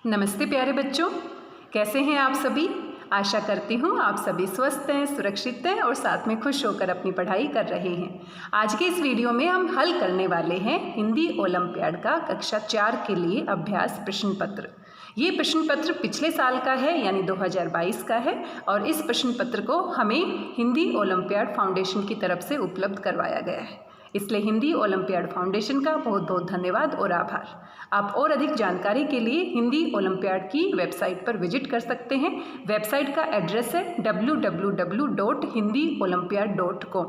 नमस्ते प्यारे बच्चों, कैसे हैं आप सभी। आशा करती हूँ आप सभी स्वस्थ हैं, सुरक्षित हैं और साथ में खुश होकर अपनी पढ़ाई कर रहे हैं। आज के इस वीडियो में हम हल करने वाले हैं हिंदी ओलंपियाड का कक्षा 4 के लिए अभ्यास प्रश्न पत्र। ये प्रश्न पत्र पिछले साल का है यानी 2022 का है और इस प्रश्न पत्र को हमें हिंदी ओलंपियाड फाउंडेशन की तरफ से उपलब्ध करवाया गया है, इसलिए हिंदी ओलंपियाड फाउंडेशन का बहुत बहुत धन्यवाद और आभार। आप और अधिक जानकारी के लिए हिंदी ओलंपियाड की वेबसाइट पर विजिट कर सकते हैं। वेबसाइट का एड्रेस है www.hindiolympiad.com।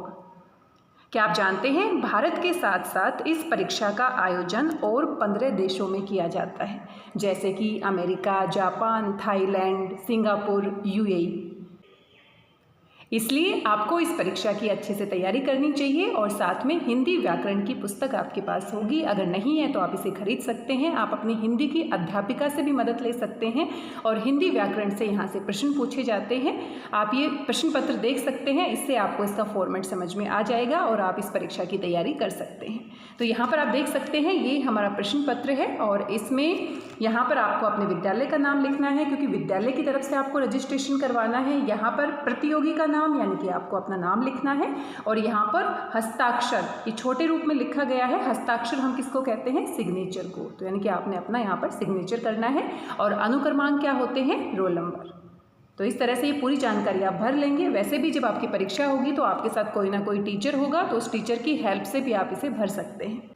क्या आप जानते हैं भारत के साथ साथ इस परीक्षा का आयोजन और 15 देशों में किया जाता है, जैसे कि America, Japan, Thailand, Singapore, UAE. इसलिए आपको इस परीक्षा की अच्छे से तैयारी करनी चाहिए और साथ में हिंदी व्याकरण की पुस्तक आपके पास होगी। अगर नहीं है तो आप इसे खरीद सकते हैं। आप अपनी हिंदी की अध्यापिका से भी मदद ले सकते हैं और हिंदी व्याकरण से यहाँ से प्रश्न पूछे जाते हैं। आप ये प्रश्न पत्र देख सकते हैं, इससे आपको इसका फॉर्मेट समझ में आ जाएगा और आप इस परीक्षा की तैयारी कर सकते हैं। तो यहाँ पर आप देख सकते हैं ये हमारा प्रश्न पत्र है और इसमें यहाँ पर आपको अपने विद्यालय का नाम लिखना है, क्योंकि विद्यालय की तरफ से आपको रजिस्ट्रेशन करवाना है। यहाँ पर प्रतियोगी का नाम यानी कि आपको अपना नाम लिखना है और यहाँ पर हस्ताक्षर ये छोटे रूप में लिखा गया है। हस्ताक्षर हम किसको कहते हैं? सिग्नेचर को। तो यानी कि आपने अपना यहाँ पर सिग्नेचर करना है और अनुक्रमांक क्या होते हैं? Roll number. तो इस तरह से ये पूरी जानकारी आप भर लेंगे। वैसे भी जब आपकी परीक्षा होगी तो आपके साथ कोई ना कोई टीचर होगा, तो उस टीचर की हेल्प से भी आप इसे भर सकते हैं।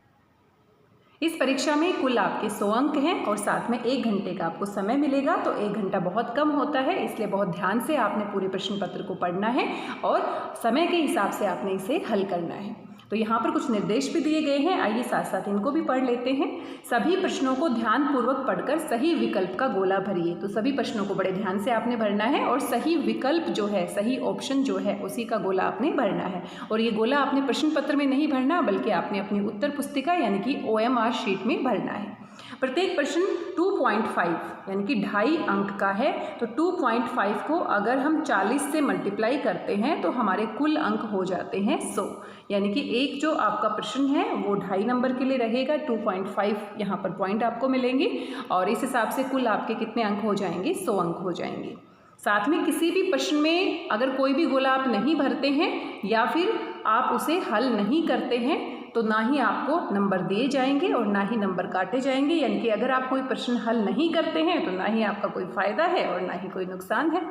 इस परीक्षा में कुल आपके 100 अंक हैं और साथ में 1 घंटे का आपको समय मिलेगा। तो 1 घंटा बहुत कम होता है, इसलिए बहुत ध्यान से आपने पूरे प्रश्न पत्र को पढ़ना है और समय के हिसाब से आपने इसे हल करना है। तो यहाँ पर कुछ निर्देश भी दिए गए हैं, आइए साथ साथ इनको भी पढ़ लेते हैं। सभी प्रश्नों को ध्यानपूर्वक पढ़कर सही विकल्प का गोला भरिए। तो सभी प्रश्नों को बड़े ध्यान से आपने भरना है और सही विकल्प जो है, सही ऑप्शन जो है, उसी का गोला आपने भरना है। और ये गोला आपने प्रश्न पत्र में नहीं भरना, बल्कि आपने अपनी उत्तर पुस्तिका यानी कि OMR शीट में भरना है। प्रत्येक प्रश्न 2.5 यानी कि 2.5 अंक का है। तो 2.5 को अगर हम 40 से मल्टीप्लाई करते हैं तो हमारे कुल अंक हो जाते हैं 100। यानी कि एक जो आपका प्रश्न है वो 2.5 नंबर के लिए रहेगा। 2.5 यहाँ पर पॉइंट आपको मिलेंगे और इस हिसाब से कुल आपके कितने अंक हो जाएंगे? 100 अंक हो जाएंगे। साथ में किसी भी प्रश्न में अगर कोई भी गोला आप नहीं भरते हैं या फिर आप उसे हल नहीं करते हैं तो ना ही आपको नंबर दिए जाएंगे और ना ही नंबर काटे जाएंगे। यानी कि अगर आप कोई प्रश्न हल नहीं करते हैं तो ना ही आपका कोई फ़ायदा है और ना ही कोई नुकसान है।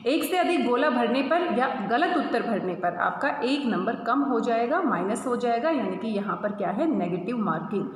एक से अधिक गोला भरने पर या गलत उत्तर भरने पर आपका 1 नंबर कम हो जाएगा, माइनस हो जाएगा, यानी कि यहाँ पर क्या है? Negative marking.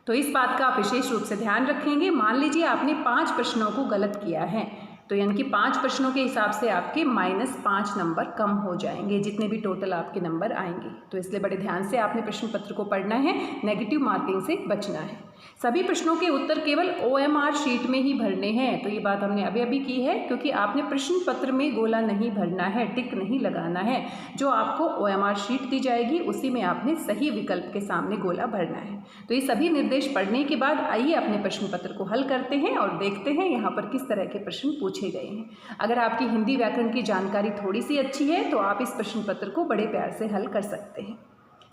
तो इस बात का आप विशेष रूप से ध्यान रखेंगे। मान लीजिए आपने 5 प्रश्नों को गलत किया है, तो यानी कि 5 प्रश्नों के हिसाब से आपके -5 नंबर कम हो जाएंगे, जितने भी टोटल आपके नंबर आएंगे। तो इसलिए बड़े ध्यान से आपने प्रश्न पत्र को पढ़ना है, नेगेटिव मार्किंग से बचना है। सभी प्रश्नों के उत्तर केवल OMR शीट में ही भरने हैं। तो ये बात हमने अभी अभी की है, क्योंकि आपने प्रश्न पत्र में गोला नहीं भरना है, टिक नहीं लगाना है। जो आपको OMR शीट दी जाएगी उसी में आपने सही विकल्प के सामने गोला भरना है। तो ये सभी निर्देश पढ़ने के बाद आइए अपने प्रश्न पत्र को हल करते हैं और देखते हैं यहाँ पर किस तरह के प्रश्न पूछे गए हैं। अगर आपकी हिंदी व्याकरण की जानकारी थोड़ी सी अच्छी है तो आप इस प्रश्न पत्र को बड़े प्यार से हल कर सकते हैं।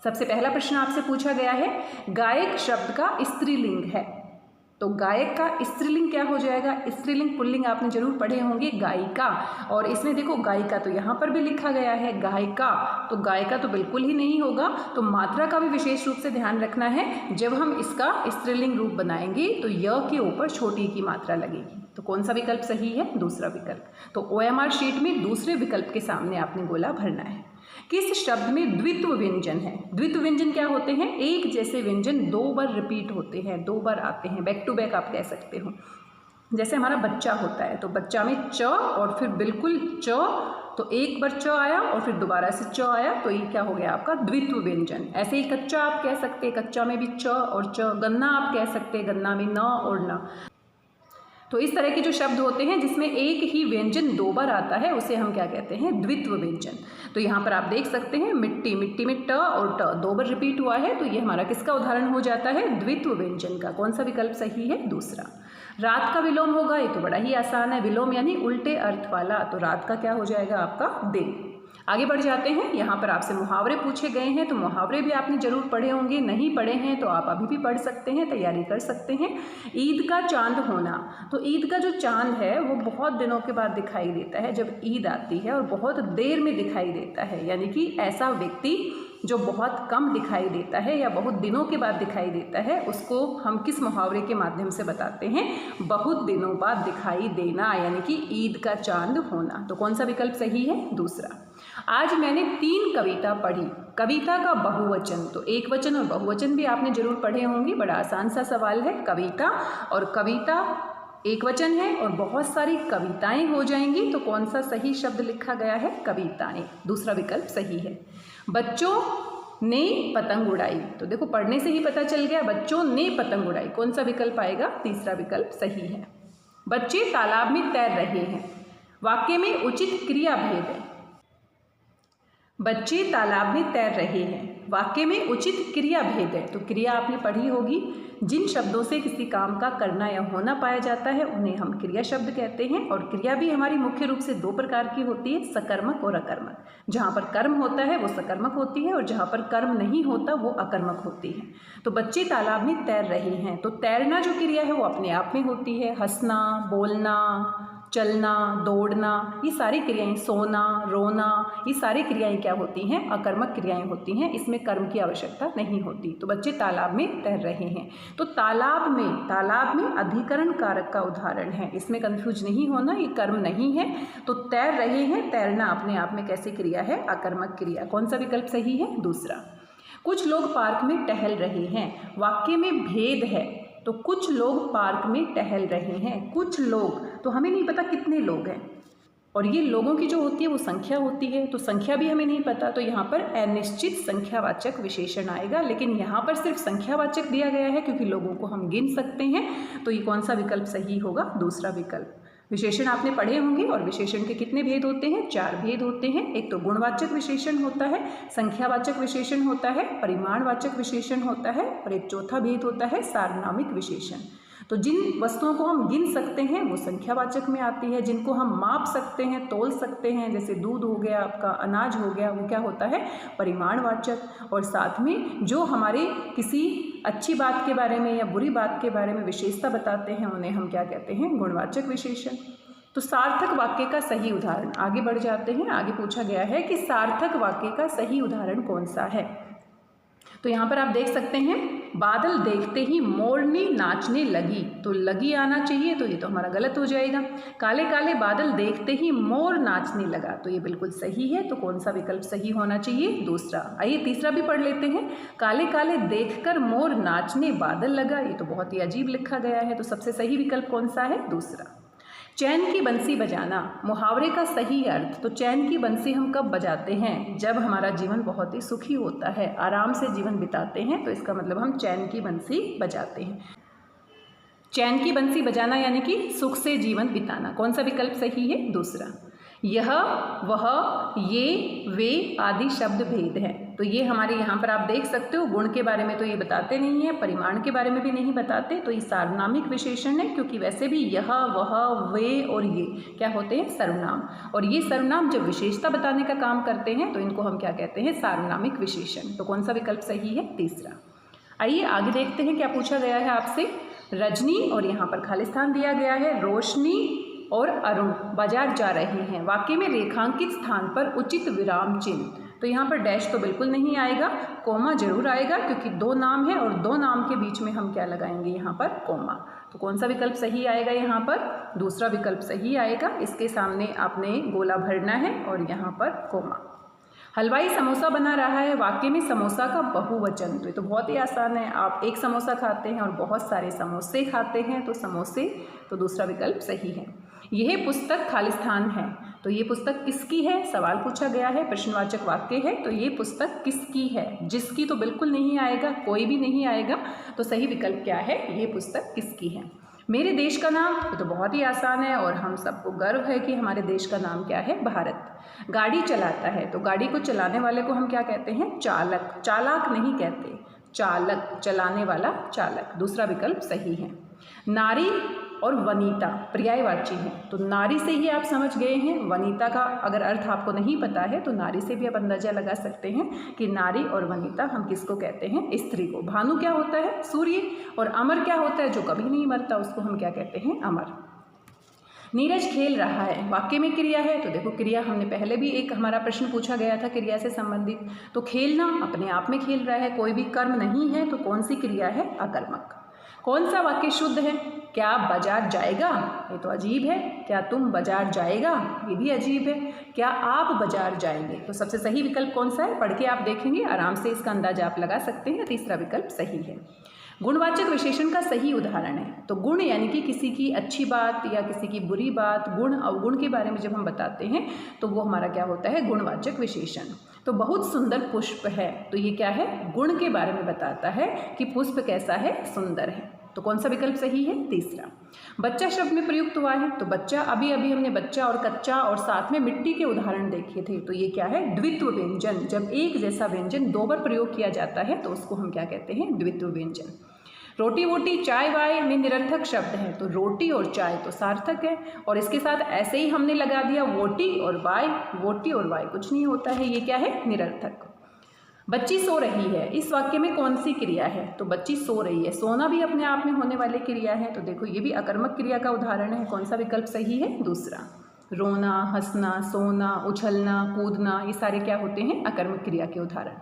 सबसे पहला प्रश्न आपसे पूछा गया है, गायक शब्द का स्त्रीलिंग है। तो गायक का स्त्रीलिंग क्या हो जाएगा? स्त्रीलिंग पुल्लिंग आपने जरूर पढ़े होंगे, गायिका। और इसमें देखो गायिका तो यहाँ पर भी लिखा गया है, गायिका। तो गायिका तो बिल्कुल ही नहीं होगा। तो मात्रा का भी विशेष रूप से ध्यान रखना है। जब हम इसका स्त्रीलिंग रूप बनाएंगे तो य के ऊपर छोटी की मात्रा लगेगी। तो कौन सा विकल्प सही है? दूसरा विकल्प। तो OMR शीट में दूसरे विकल्प के सामने आपने गोला भरना है। किस शब्द में द्वित्व व्यंजन है? द्वित्व व्यंजन क्या होते हैं? एक जैसे व्यंजन 2 बार रिपीट होते हैं, 2 बार आते हैं, बैक टू बैक आप कह सकते हो। जैसे हमारा बच्चा होता है तो बच्चा में च और फिर बिल्कुल च, तो एक बार च आया और फिर दोबारा से च आया, तो ये क्या हो गया आपका? द्वित्व व्यंजन। ऐसे ही कच्चा आप कह सकते हैं, कच्चा में भी च और च। गन्ना आप कह सकते हैं, गन्ना में न और न। तो इस तरह के जो शब्द होते हैं जिसमें एक ही व्यंजन 2 बार आता है उसे हम क्या कहते हैं? द्वित्व व्यंजन। तो यहाँ पर आप देख सकते हैं मिट्टी, मिट्टी में ट और ट 2 बार रिपीट हुआ है, तो ये हमारा किसका उदाहरण हो जाता है? द्वित्व व्यंजन का। कौन सा विकल्प सही है? दूसरा। रात का विलोम होगा, ये तो बड़ा ही आसान है। विलोम यानी उल्टे अर्थ वाला, तो रात का क्या हो जाएगा आपका? दिन। आगे बढ़ जाते हैं। यहाँ पर आपसे मुहावरे पूछे गए हैं, तो मुहावरे भी आपने जरूर पढ़े होंगे, नहीं पढ़े हैं तो आप अभी भी पढ़ सकते हैं, तैयारी कर सकते हैं। ईद का चांद होना, तो ईद का जो चांद है वो बहुत दिनों के बाद दिखाई देता है जब ईद आती है, और बहुत देर में दिखाई देता है, यानी कि ऐसा व्यक्ति जो बहुत कम दिखाई देता है या बहुत दिनों के बाद दिखाई देता है, उसको हम किस मुहावरे के माध्यम से बताते हैं? बहुत दिनों बाद दिखाई देना, यानी कि ईद का चांद होना। तो कौन सा विकल्प सही है? दूसरा। आज मैंने 3 कविता पढ़ी। कविता का बहुवचन, तो एक वचन और बहुवचन भी आपने जरूर पढ़े होंगे। बड़ा आसान सा सवाल है। कविता और कविता एक वचन है और बहुत सारी कविताएं हो जाएंगी, तो कौन सा सही शब्द लिखा गया है? कविताएं। दूसरा विकल्प सही है। बच्चों ने पतंग उड़ाई, तो देखो पढ़ने से ही पता चल गया, बच्चों ने पतंग उड़ाई। कौन सा विकल्प आएगा? तीसरा विकल्प सही है। बच्चे तालाब में तैर रहे हैं, वाक्य में उचित क्रिया भेद है। बच्चे तालाब में तैर रहे हैं, वाक्य में उचित क्रिया भेद है। तो क्रिया आपने पढ़ी होगी। जिन शब्दों से किसी काम का करना या होना पाया जाता है उन्हें हम क्रिया शब्द कहते हैं। और क्रिया भी हमारी मुख्य रूप से 2 प्रकार की होती है, सकर्मक और अकर्मक। जहाँ पर कर्म होता है वो सकर्मक होती है, और जहाँ पर कर्म नहीं होता वो अकर्मक होती है। तो बच्चे तालाब में तैर रहे हैं, तो तैरना जो क्रिया है वो अपने आप में होती है। हंसना, बोलना, चलना, दौड़ना, ये सारी क्रियाएं, सोना, रोना, ये सारी क्रियाएं क्या होती हैं? अकर्मक क्रियाएं होती हैं। इसमें कर्म की आवश्यकता नहीं होती। तो बच्चे तालाब में तैर रहे हैं, तो तालाब में अधिकरण कारक का उदाहरण है, इसमें कंफ्यूज नहीं होना, ये कर्म नहीं है। तो तैर रहे हैं, तैरना अपने आप में कैसी क्रिया है? अकर्मक क्रिया। कौन सा विकल्प सही है? दूसरा। कुछ लोग पार्क में टहल रहे हैं, वाक्य में भेद है। तो कुछ लोग पार्क में टहल रहे हैं, कुछ लोग, तो हमें नहीं पता कितने लोग हैं, और ये लोगों की जो होती है वो संख्या होती है, तो संख्या भी हमें नहीं पता। तो यहाँ पर अनिश्चित संख्यावाचक विशेषण आएगा, लेकिन यहाँ पर सिर्फ संख्यावाचक दिया गया है क्योंकि लोगों को हम गिन सकते हैं। तो ये कौन सा विकल्प सही होगा? दूसरा विकल्प। विशेषण आपने पढ़े होंगे, और विशेषण के कितने भेद होते हैं? 4 भेद होते हैं। एक तो गुणवाचक विशेषण होता है, संख्यावाचक विशेषण होता है, परिमाणवाचक विशेषण होता है, और एक चौथा भेद होता है सार्वनामिक विशेषण। तो जिन वस्तुओं को हम गिन सकते हैं वो संख्यावाचक में आती है, जिनको हम माप सकते हैं, तोल सकते हैं, जैसे दूध हो गया, आपका अनाज हो गया, वो क्या होता है? परिमाणवाचक। और साथ में जो हमारे किसी अच्छी बात के बारे में या बुरी बात के बारे में विशेषता बताते हैं उन्हें हम क्या कहते हैं? गुणवाचक विशेषण। तो सार्थक वाक्य का सही उदाहरण। आगे बढ़ जाते हैं। आगे पूछा गया है कि सार्थक वाक्य का सही उदाहरण कौन सा है? तो यहाँ पर आप देख सकते हैं, बादल देखते ही मोरनी नाचने लगी, तो लगी आना चाहिए, तो ये तो हमारा गलत हो जाएगा। काले काले बादल देखते ही मोर नाचने लगा, तो ये बिल्कुल सही है। तो कौन सा विकल्प सही होना चाहिए? दूसरा। आइए तीसरा भी पढ़ लेते हैं। काले काले देखकर मोर नाचने बादल लगा, ये तो बहुत ही अजीब लिखा गया है। तो सबसे सही विकल्प कौन सा है? दूसरा। चैन की बंसी बजाना, मुहावरे का सही अर्थ। तो चैन की बंसी हम कब बजाते हैं? जब हमारा जीवन बहुत ही सुखी होता है, आराम से जीवन बिताते हैं, तो इसका मतलब हम चैन की बंसी बजाते हैं। चैन की बंसी बजाना यानी कि सुख से जीवन बिताना। कौन सा विकल्प सही है? दूसरा। यह, वह, ये, वे आदि शब्द भेद हैं। तो ये हमारे यहाँ पर आप देख सकते हो, गुण के बारे में तो ये बताते नहीं है, परिमाण के बारे में भी नहीं बताते, तो ये सार्वनामिक विशेषण है, क्योंकि वैसे भी यह, वह, वे और ये क्या होते हैं? सर्वनाम। और ये सर्वनाम जब विशेषता बताने का काम करते हैं तो इनको हम क्या कहते हैं? सार्वनामिक विशेषण। तो कौन सा विकल्प सही है? तीसरा। आइए आगे देखते हैं क्या पूछा गया है आपसे। रजनी, और यहाँ पर खाली स्थान दिया गया है, रोशनी और अरुण बाजार जा रहे हैं, वाक्य में रेखांकित स्थान पर उचित विराम चिन्ह। तो यहाँ पर डैश तो बिल्कुल नहीं आएगा, कोमा जरूर आएगा, क्योंकि 2 नाम है और 2 नाम के बीच में हम क्या लगाएंगे? यहाँ पर कोमा। तो कौन सा विकल्प सही आएगा? यहाँ पर दूसरा विकल्प सही आएगा। इसके सामने आपने गोला भरना है और यहाँ पर कोमा। हलवाई समोसा बना रहा है, वाक्य में समोसा का बहुवचन। तो ये तो बहुत ही आसान है, आप एक समोसा खाते हैं और बहुत सारे समोसे खाते हैं, तो समोसे, तो दूसरा विकल्प सही है। यह पुस्तक खालिस्तान है, तो ये पुस्तक किसकी है? सवाल पूछा गया है, प्रश्नवाचक वाक्य है, तो ये पुस्तक किसकी है? जिसकी तो बिल्कुल नहीं आएगा, कोई भी नहीं आएगा। तो सही विकल्प क्या है? ये पुस्तक किसकी है। मेरे देश का नाम, ये तो बहुत ही आसान है और हम सबको गर्व है कि हमारे देश का नाम क्या है? भारत। गाड़ी चलाता है, तो गाड़ी को चलाने वाले को हम क्या कहते हैं? चालक। चालाक नहीं कहते, चालक, चलाने वाला चालक। दूसरा विकल्प सही है। नारी और वनिता पर्यायवाची हैं। तो नारी से ही आप समझ गए हैं। वनिता का अगर अर्थ आपको नहीं पता है तो नारी से भी आप अंदाजा लगा सकते हैं कि नारी और वनिता हम किसको कहते हैं, स्त्री को। भानु क्या होता है, सूर्य, और अमर क्या होता है, जो कभी नहीं मरता, उसको हम क्या कहते हैं, अमर। नीरज खेल रहा है, वाक्य में क्रिया है, तो देखो क्रिया हमने पहले भी एक हमारा प्रश्न पूछा गया था क्रिया से संबंधित। तो खेलना अपने आप में खेल रहा है, कोई भी कर्म नहीं है, तो कौन सी क्रिया है, अकर्मक। कौन सा वाक्य शुद्ध है, क्या बाजार जाएगा, ये तो अजीब है। क्या तुम बाजार जाएगा, ये भी अजीब है। क्या आप बाजार जाएंगे, तो सबसे सही विकल्प कौन सा है, पढ़ के आप देखेंगे आराम से इसका अंदाजा आप लगा सकते हैं। तीसरा विकल्प सही है। गुणवाचक विशेषण का सही उदाहरण है, तो गुण यानी कि किसी की अच्छी बात या किसी की बुरी बात, गुण अवगुण के बारे में जब हम बताते हैं तो वो हमारा क्या होता है, गुणवाचक विशेषण। तो बहुत सुंदर पुष्प है, तो ये क्या है, गुण के बारे में बताता है कि पुष्प कैसा है, सुंदर है। तो कौन सा विकल्प सही है, तीसरा। बच्चा शब्द में प्रयुक्त हुआ है, तो बच्चा अभी अभी हमने बच्चा और कच्चा और साथ में मिट्टी के उदाहरण देखे थे। तो ये क्या है, द्वित्व व्यंजन। जब एक जैसा व्यंजन दो बार प्रयोग किया जाता है तो उसको हम क्या कहते हैं, द्वित्व व्यंजन। रोटी वोटी चाय वाय में निरर्थक शब्द है, तो रोटी और चाय तो सार्थक है, और इसके साथ ऐसे ही हमने लगा दिया वोटी और वाय, वोटी और वाय कुछ नहीं होता है, ये क्या है, निरर्थक। बच्ची सो रही है, इस वाक्य में कौन सी क्रिया है, तो बच्ची सो रही है। सोना भी अपने आप में होने वाली क्रिया है, तो देखो ये भी अकर्मक क्रिया का उदाहरण है। कौन सा विकल्प सही है, दूसरा। रोना, हंसना, सोना, उछलना, कूदना, ये सारे क्या होते हैं, अकर्मक क्रिया के उदाहरण।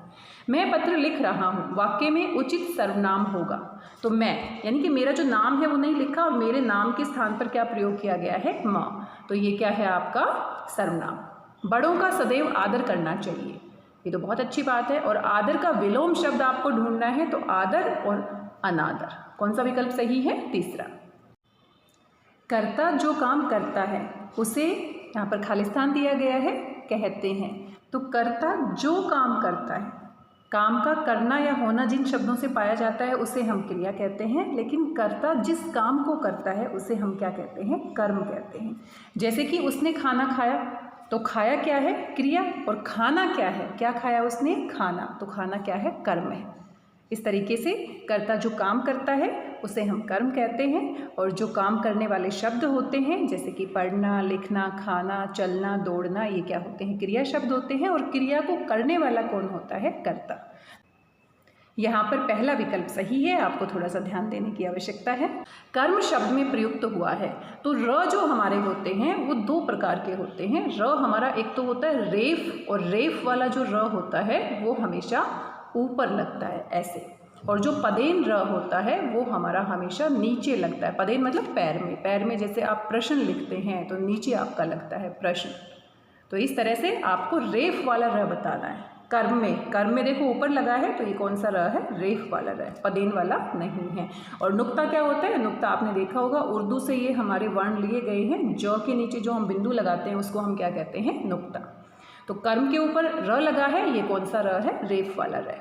मैं पत्र लिख रहा हूँ, वाक्य में उचित सर्वनाम होगा, तो मैं यानी कि मेरा जो नाम है वो नहीं लिखा और मेरे नाम के स्थान पर क्या प्रयोग किया गया है, माँ, तो ये क्या है आपका सर्वनाम। बड़ों का सदैव आदर करना चाहिए, ये तो बहुत अच्छी बात है। और आदर का विलोम शब्द आपको ढूंढना है, तो आदर और अनादर। कौन सा विकल्प सही है, तीसरा। कर्ता जो काम करता है उसे, यहाँ पर खालिस्तान दिया गया है, कहते हैं। तो कर्ता जो काम करता है, काम का करना या होना जिन शब्दों से पाया जाता है उसे हम क्रिया कहते हैं, लेकिन कर्ता जिस काम को करता है उसे हम क्या कहते हैं, कर्म कहते हैं। जैसे कि उसने खाना खाया, तो खाया क्या है, क्रिया, और खाना क्या है, क्या खाया उसने, खाना, तो खाना क्या है, कर्म है। इस तरीके से कर्ता जो काम करता है उसे हम कर्म कहते हैं, और जो काम करने वाले शब्द होते हैं जैसे कि पढ़ना, लिखना, खाना, चलना, दौड़ना, ये क्या होते हैं, क्रिया शब्द होते हैं, और क्रिया को करने वाला कौन होता है, कर्ता। यहाँ पर पहला विकल्प सही है, आपको थोड़ा सा ध्यान देने की आवश्यकता है। कर्म शब्द में प्रयुक्त हुआ है, तो र जो हमारे होते हैं वो दो प्रकार के होते हैं। र हमारा एक तो होता है रेफ, और रेफ वाला जो र होता है वो हमेशा ऊपर लगता है ऐसे, और जो पदेन र होता है वो हमारा हमेशा नीचे लगता है। पदेन मतलब पैर में, पैर में जैसे आप प्रश्न लिखते हैं तो नीचे आपका लगता है प्रश्न। तो इस तरह से आपको रेफ वाला र बताना है। कर्म में देखो ऊपर लगा है, तो ये कौन सा र है, रेफ वाला र, पदेन वाला नहीं है। और नुक्ता क्या होता है, नुक्ता आपने देखा होगा उर्दू से ये हमारे वर्ण लिए गए हैं, ज के नीचे जो हम बिंदु लगाते हैं उसको हम क्या कहते हैं, नुक्ता। तो कर्म के ऊपर र लगा है, ये कौन सा र है, रेफ वाला र।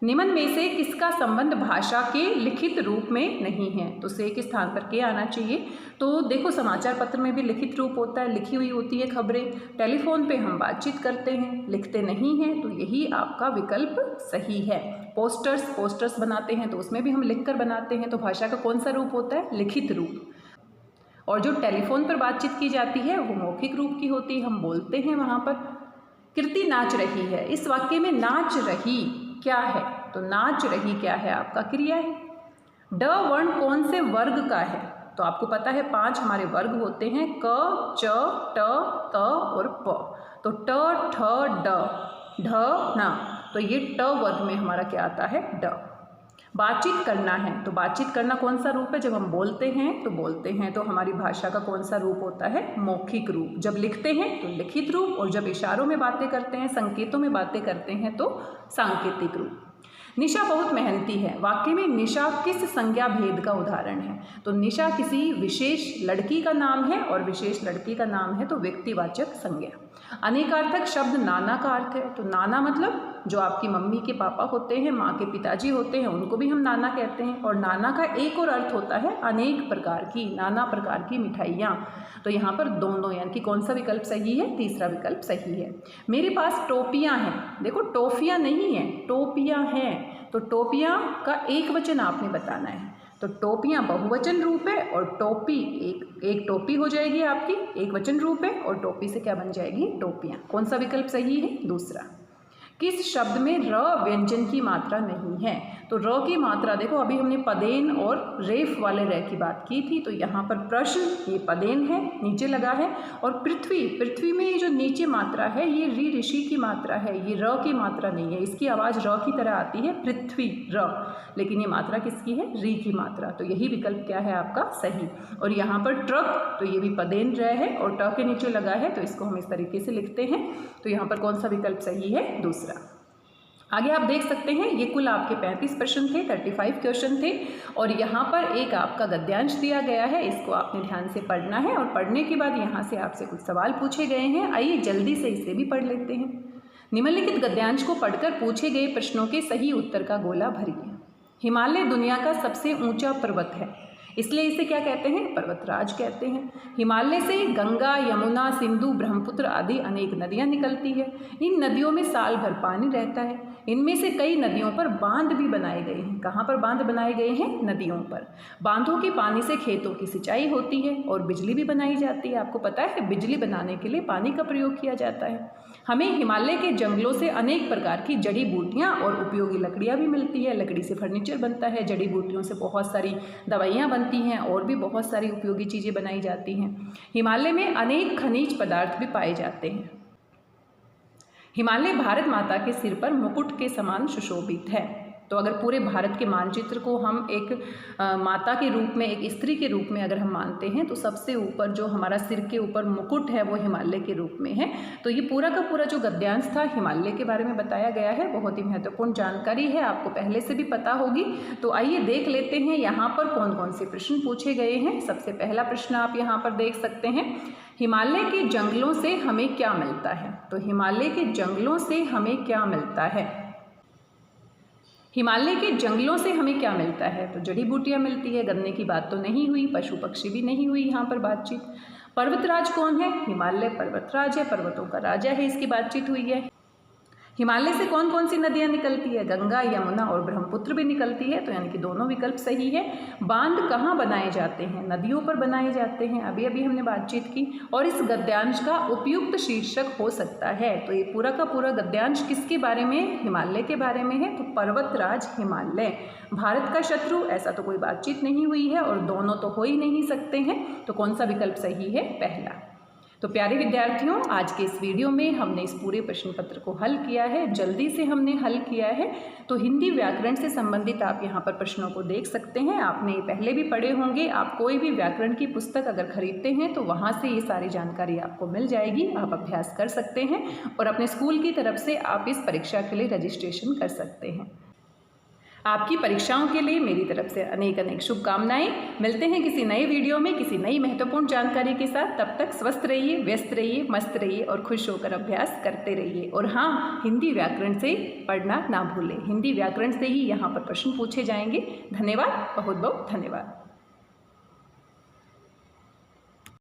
निम्न में से किसका संबंध भाषा के लिखित रूप में नहीं है, तो से के स्थान पर के आना चाहिए। तो देखो समाचार पत्र में भी लिखित रूप होता है, लिखी हुई होती है खबरें। टेलीफोन पे हम बातचीत करते हैं, लिखते नहीं हैं, तो यही आपका विकल्प सही है। पोस्टर्स बनाते हैं तो उसमें भी हम लिखकर बनाते हैं, तो भाषा का कौन सा रूप होता है, लिखित रूप। और जो टेलीफोन पर बातचीत की जाती है वो मौखिक रूप की होती है, हम बोलते हैं वहाँ पर। कृति नाच रही है, इस वाक्य में नाच रही क्या है, तो नाच रही क्या है, आपका क्रिया है। ड वर्ण कौन से वर्ग का है, तो आपको पता है 5 हमारे वर्ग होते हैं, क, च, ट, त और प। तो ट, ठ, ड, ढ, न, तो ये ट वर्ग में हमारा क्या आता है, ड। बातचीत करना है, तो बातचीत करना कौन सा रूप है, जब हम बोलते हैं तो हमारी भाषा का कौन सा रूप होता है, मौखिक रूप। जब लिखते हैं तो लिखित रूप, और जब इशारों में बातें करते हैं, संकेतों में बातें करते हैं तो सांकेतिक रूप। निशा बहुत मेहनती है, वाक्य में निशा किस संज्ञा भेद का उदाहरण है, तो निशा किसी विशेष लड़की का नाम है, और विशेष लड़की का नाम है तो व्यक्तिवाचक संज्ञा। अनेकार्थक शब्द नाना का अर्थ है, तो नाना मतलब जो आपकी मम्मी के पापा होते हैं, माँ के पिताजी होते हैं, उनको भी हम नाना कहते हैं। और नाना का एक और अर्थ होता है अनेक प्रकार की, नाना प्रकार की मिठाइयाँ। तो यहाँ पर दोनों, यानी कि कौन सा विकल्प सही है, तीसरा विकल्प सही है। मेरे पास टोपियाँ हैं, देखो टोफियाँ नहीं हैं, टोपियाँ हैं, तो टोपियाँ का एक वचन आपने बताना है। तो टोपियाँ बहुवचन रूप है और टोपी एक टोपी हो जाएगी आपकी, एक वचन रूप है, और टोपी से क्या बन जाएगी, टोपियाँ। कौन सा विकल्प सही है, दूसरा। किस शब्द में र व्यंजन की मात्रा नहीं है, तो र की मात्रा देखो, अभी हमने पदेन और रेफ वाले र की बात की थी, तो यहाँ पर प्रश्न ये पदेन है, नीचे लगा है, और पृथ्वी में ये जो नीचे मात्रा है ये री ऋषि की मात्रा है, ये र की मात्रा नहीं है। इसकी आवाज़ र की तरह आती है, पृथ्वी र, लेकिन ये मात्रा किसकी है, री की मात्रा। तो यही विकल्प क्या है आपका सही। और यहाँ पर ट्रक, तो ये भी पदेन र है और ट के नीचे लगा है, तो इसको हम इस तरीके से लिखते हैं। तो यहाँ पर कौन सा विकल्प सही है, दूसरा। आगे आप देख सकते हैं ये कुल आपके 35 प्रश्न थे, 35 क्वेश्चन थे, और यहाँ पर एक आपका गद्यांश दिया गया है, इसको आपने ध्यान से पढ़ना है, और पढ़ने के बाद यहाँ से आपसे कुछ सवाल पूछे गए हैं। आइए जल्दी से इसे भी पढ़ लेते हैं। निम्नलिखित गद्यांश को पढ़कर पूछे गए प्रश्नों के सही उत्तर का गोला भरिए। हिमालय दुनिया का सबसे ऊंचा पर्वत है, इसलिए इसे क्या कहते हैं, पर्वतराज कहते हैं। हिमालय से गंगा, यमुना, सिंधु, ब्रह्मपुत्र आदि अनेक नदियां निकलती है। इन नदियों में साल भर पानी रहता है। इनमें से कई नदियों पर बांध भी बनाए गए हैं। कहाँ पर बांध बनाए गए हैं, नदियों पर। बांधों के पानी से खेतों की सिंचाई होती है और बिजली भी बनाई जाती है। आपको पता है बिजली बनाने के लिए पानी का प्रयोग किया जाता है। हमें हिमालय के जंगलों से अनेक प्रकार की जड़ी बूटियाँ और उपयोगी लकड़ियाँ भी मिलती है। लकड़ी से फर्नीचर बनता है, जड़ी बूटियों से बहुत सारी दवाइयाँ बनती हैं और भी बहुत सारी उपयोगी चीज़ें बनाई जाती हैं। हिमालय में अनेक खनिज पदार्थ भी पाए जाते हैं। हिमालय भारत माता के सिर पर मुकुट के समान सुशोभित है। तो अगर पूरे भारत के मानचित्र को हम एक माता के रूप में, एक स्त्री के रूप में अगर हम मानते हैं, तो सबसे ऊपर जो हमारा सिर के ऊपर मुकुट है वो हिमालय के रूप में है। तो ये पूरा का पूरा जो गद्यांश था हिमालय के बारे में बताया गया है। बहुत ही महत्वपूर्ण जानकारी है, आपको पहले से भी पता होगी। तो आइए देख लेते हैं यहाँ पर कौन कौन से प्रश्न पूछे गए हैं। सबसे पहला प्रश्न आप यहाँ पर देख सकते हैं, हिमालय के जंगलों से हमें क्या मिलता है। तो हिमालय के जंगलों से हमें क्या मिलता है, हिमालय के जंगलों से हमें क्या मिलता है, तो जड़ी बूटियां मिलती है। गन्ने की बात तो नहीं हुई, पशु पक्षी भी नहीं हुई यहाँ पर बातचीत। पर्वतराज कौन है, हिमालय पर्वतराज है, पर्वतों का राजा है, इसकी बातचीत हुई है। हिमालय से कौन कौन सी नदियाँ निकलती है, गंगा, यमुना और ब्रह्मपुत्र भी निकलती है, तो यानी कि दोनों विकल्प सही है। बांध कहाँ बनाए जाते हैं, नदियों पर बनाए जाते हैं, अभी अभी हमने बातचीत की। और इस गद्यांश का उपयुक्त शीर्षक हो सकता है, तो ये पूरा का पूरा गद्यांश किसके बारे में, हिमालय के बारे में है। तो पर्वतराज हिमालय, भारत का शत्रु, ऐसा तो कोई बातचीत नहीं हुई है और दोनों तो हो ही नहीं सकते हैं, तो कौन सा विकल्प सही है, पहला। तो प्यारे विद्यार्थियों, आज के इस वीडियो में हमने इस पूरे प्रश्न पत्र को हल किया है, जल्दी से हमने हल किया है। तो हिंदी व्याकरण से संबंधित आप यहाँ पर प्रश्नों को देख सकते हैं, आपने पहले भी पढ़े होंगे। आप कोई भी व्याकरण की पुस्तक अगर खरीदते हैं तो वहाँ से ये सारी जानकारी आपको मिल जाएगी, आप अभ्यास कर सकते हैं और अपने स्कूल की तरफ से आप इस परीक्षा के लिए रजिस्ट्रेशन कर सकते हैं। आपकी परीक्षाओं के लिए मेरी तरफ से अनेक अनेक शुभकामनाएं। मिलते हैं किसी नए वीडियो में किसी नई महत्वपूर्ण जानकारी के साथ। तब तक स्वस्थ रहिए, व्यस्त रहिए, मस्त रहिए और खुश होकर अभ्यास करते रहिए। और हाँ, हिंदी व्याकरण से पढ़ना ना भूलें, हिंदी व्याकरण से ही यहाँ पर प्रश्न पूछे जाएंगे। धन्यवाद, बहुत बहुत धन्यवाद।